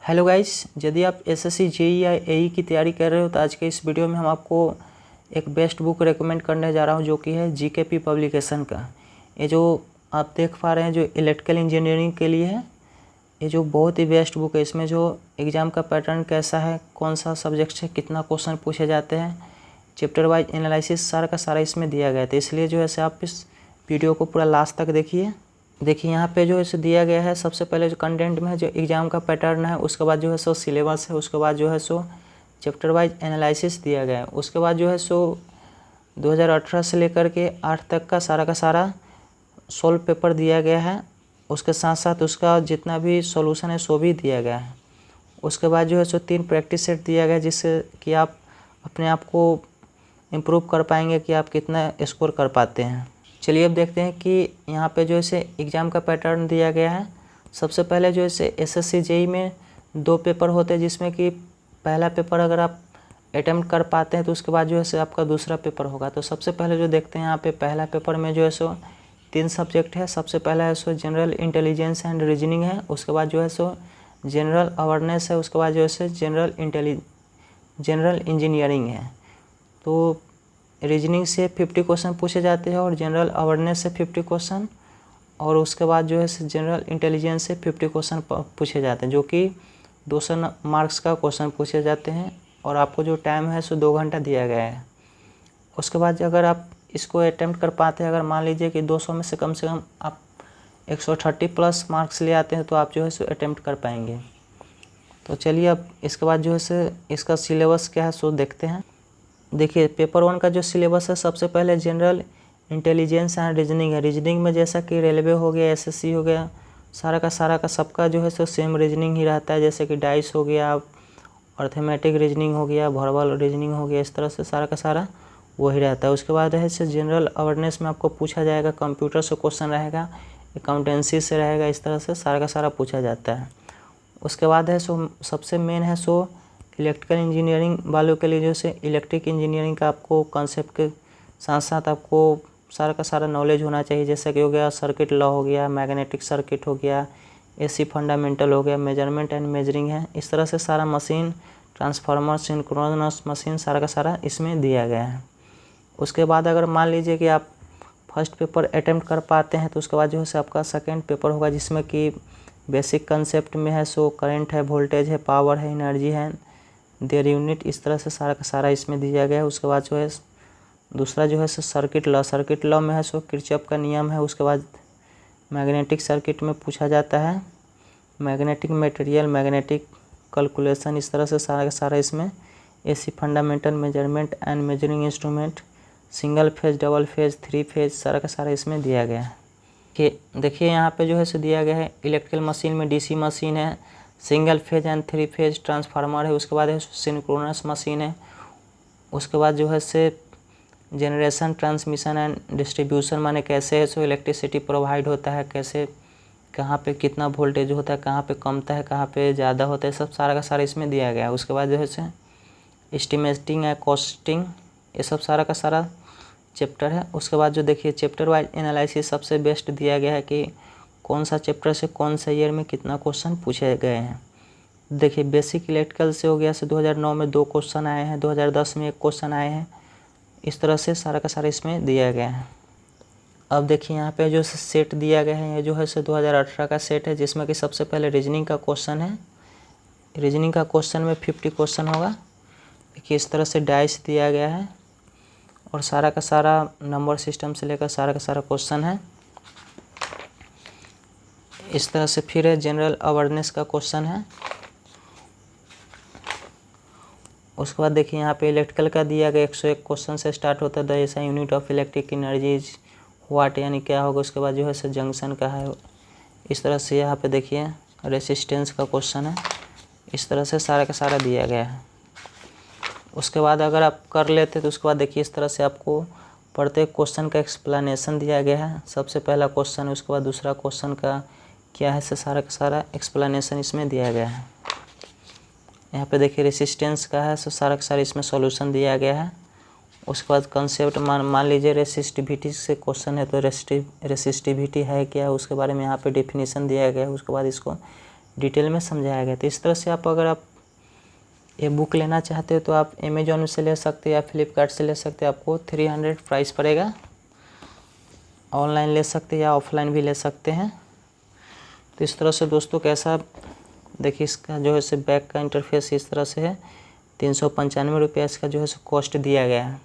Hello guys, यदि आप SSC JE या एई की तैयारी कर रहे हो तो आज के इस वीडियो में हम आपको एक बेस्ट बुक रेकमेंड करने जा रहा हूं जो कि है जीकेपी पब्लिकेशन का। ये जो आप देख पा रहे हैं जो इलेक्ट्रिकल इंजीनियरिंग के लिए है, ये जो बहुत ही बेस्ट बुक है। इसमें जो एग्ज़ाम का पैटर्न कैसा है, कौन सा सब्जेक्ट से कितना क्वेश्चन पूछे जाते हैं, चैप्टर वाइज एनालिसिस सारा का सारा इसमें दिया गया था। इसलिए जो है आप इस वीडियो को पूरा लास्ट तक देखिए। यहाँ पे जो है दिया गया है, सबसे पहले जो कंटेंट में है जो एग्ज़ाम का पैटर्न है, उसके बाद जो है सिलेबस है, उसके बाद जो है चैप्टर वाइज एनालिसिस दिया गया है, उसके बाद जो है 2018 से लेकर के 8 तक का सारा सोल्व पेपर दिया गया है। उसके साथ साथ उसका जितना भी सॉल्यूशन है सो भी दिया गया है। उसके बाद जो है 3 प्रैक्टिस सेट दिया गया है जिससे कि आप अपने आप को इम्प्रूव कर पाएंगे कि आप कितना स्कोर कर पाते हैं। चलिए अब देखते हैं कि यहाँ पे जो है एग्ज़ाम का पैटर्न दिया गया है। सबसे पहले जो है एसएससी जेई में 2 पेपर होते हैं, जिसमें कि पहला पेपर अगर आप अटेम्प्ट कर पाते हैं तो उसके बाद जो है आपका दूसरा पेपर होगा। तो सबसे पहले जो देखते हैं यहाँ पे पहला पेपर में जो है 3 सब्जेक्ट है। सबसे पहला है जनरल इंटेलिजेंस एंड रीजनिंग है, उसके बाद जो है जनरल अवेयरनेस है, उसके बाद जो है जनरल इंजीनियरिंग है। तो रीजनिंग से 50 क्वेश्चन पूछे जाते हैं और जनरल अवेयरनेस से 50 क्वेश्चन, और उसके बाद जो है जनरल इंटेलिजेंस से 50 क्वेश्चन पूछे जाते हैं, जो कि 200 मार्क्स का क्वेश्चन पूछे जाते हैं। और आपको जो टाइम है 2 घंटा दिया गया है। उसके बाद अगर आप इसको अटेम्प्ट कर पाते हैं, अगर मान लीजिए कि 200 में से कम आप 130 प्लस मार्क्स ले आते हैं तो आप जो है अटेम्प्ट कर पाएंगे। तो चलिए अब इसके बाद जो है इसका सिलेबस क्या है सो देखते हैं। देखिए पेपर 1 का जो सिलेबस है, सबसे पहले जनरल इंटेलिजेंस एंड रीजनिंग है। रीजनिंग में जैसा कि रेलवे हो गया, एसएससी हो गया, सारा का सबका जो है सेम रीजनिंग ही रहता है। जैसे कि डाइस हो गया, अर्थमेटिक रीजनिंग हो गया, वर्बल रीजनिंग हो गया, इस तरह से सारा का सारा वही रहता है। उसके बाद है जनरल अवेयरनेस में आपको पूछा जाएगा, कंप्यूटर से क्वेश्चन रहेगा, अकाउंटेंसी से रहेगा, इस तरह से सारा का सारा पूछा जाता है। उसके बाद है सबसे मेन है इलेक्ट्रिकल इंजीनियरिंग वालों के लिए जो से इलेक्ट्रिक इंजीनियरिंग का आपको कॉन्सेप्ट के साथ साथ आपको सारा का सारा नॉलेज होना चाहिए। जैसे कि हो गया सर्किट लॉ हो गया, मैग्नेटिक सर्किट हो गया, एसी फंडामेंटल हो गया, मेजरमेंट एंड मेजरिंग है। इस तरह से सारा मशीन, ट्रांसफार्मर, सिंक्रोनस मशीन सारा का सारा इसमें दिया गया है। उसके बाद अगर मान लीजिए कि आप फर्स्ट पेपर अटेम्प्ट कर पाते हैं तो उसके बाद जो है आपका सेकेंड पेपर होगा, जिसमें कि बेसिक कंसेप्ट में है करंट है, वोल्टेज है, पावर है, एनर्जी है, देयर यूनिट, इस तरह से सारा का सारा इसमें दिया गया है। उसके बाद जो है दूसरा जो है सर्किट लॉ में है किरचॉफ का नियम है। उसके बाद मैग्नेटिक सर्किट में पूछा जाता है मैग्नेटिक मटेरियल, मैग्नेटिक कैलकुलेशन, इस तरह से सारा का सारा इसमें AC fundamental, measurement and measuring instrument, single phase, double phase, 3 phase, सारा का सारा इसमें दिया गया है। कि देखिए यहाँ पे जो है दिया गया है इलेक्ट्रिकल मशीन में डीसी मशीन है, single phase and 3 phase transformer है, उसके बाद है सिंक्रोनस मशीन है, उसके बाद जो है जनरेशन, ट्रांसमिशन एंड डिस्ट्रीब्यूशन, माने कैसे है इलेक्ट्रिसिटी प्रोवाइड होता है, कैसे कहाँ पे कितना वोल्टेज होता है, कहाँ पे कमता है, कहाँ पे ज़्यादा होता है, सब सारा का सारा इसमें दिया गया है। उसके बाद जो है एस्टिमेटिंग है, कॉस्टिंग, ये सब सारा का सारा चैप्टर है। उसके बाद जो देखिए चैप्टर वाइज एनालिसिस सबसे बेस्ट दिया गया है कि कौन सा चैप्टर से कौन सा ईयर में कितना क्वेश्चन पूछे गए हैं। देखिए बेसिक इलेक्ट्रिकल से हो गया 2009 में 2 क्वेश्चन आए हैं, 2010 में 1 क्वेश्चन आए हैं, इस तरह से सारा का सारा इसमें दिया गया है। अब देखिए यहाँ पे जो सेट दिया गया है, ये जो है 2018 का सेट है, जिसमें कि सबसे पहले रीजनिंग का क्वेश्चन है। रीजनिंग का क्वेश्चन में 50 क्वेश्चन होगा। देखिए इस तरह से डाइस दिया गया है और सारा का सारा नंबर सिस्टम से लेकर सारा का सारा क्वेश्चन है। इस तरह से फिर है जनरल अवेयरनेस का क्वेश्चन है। उसके बाद देखिए यहाँ पे इलेक्ट्रिकल का दिया गया 101 क्वेश्चन से स्टार्ट होता है। ऐसा यूनिट ऑफ इलेक्ट्रिक एनर्जीज वाट यानी क्या होगा। उसके बाद जो है जंक्शन का है। इस तरह से यहाँ पे देखिए रेसिस्टेंस का क्वेश्चन है। इस तरह से सारा का सारा दिया गया है। उसके बाद अगर आप कर लेते तो उसके बाद देखिए इस तरह से आपको प्रत्येक क्वेश्चन का एक्सप्लेनेशन दिया गया है। सबसे पहला क्वेश्चन है, उसके बाद दूसरा क्वेश्चन का क्या है, सारा का सारा एक्सप्लेनेशन इसमें दिया गया है। यहाँ पे देखिए रेसिस्टेंस का है, सारा का सारा इसमें सॉल्यूशन दिया गया है। उसके बाद कंसेप्ट मान लीजिए रेसिस्टिविटी से क्वेश्चन है तो रेसिस्टिविटी है क्या, उसके बारे में यहाँ पे डेफिनेशन दिया गया है। उसके बाद इसको डिटेल में समझाया गया। तो इस तरह से आप अगर आप ये बुक लेना चाहते हो तो आप अमेजोन से ले सकते हैं या फ्लिपकार्ट से ले सकते हैं। आपको 300 प्राइस पड़ेगा। ऑनलाइन ले सकते हैं या ऑफलाइन भी ले सकते हैं। तो इस तरह से दोस्तों कैसा देखिए, इसका जो है से बैक का इंटरफेस इस तरह से है। 395 रुपये इसका जो है से कॉस्ट दिया गया है।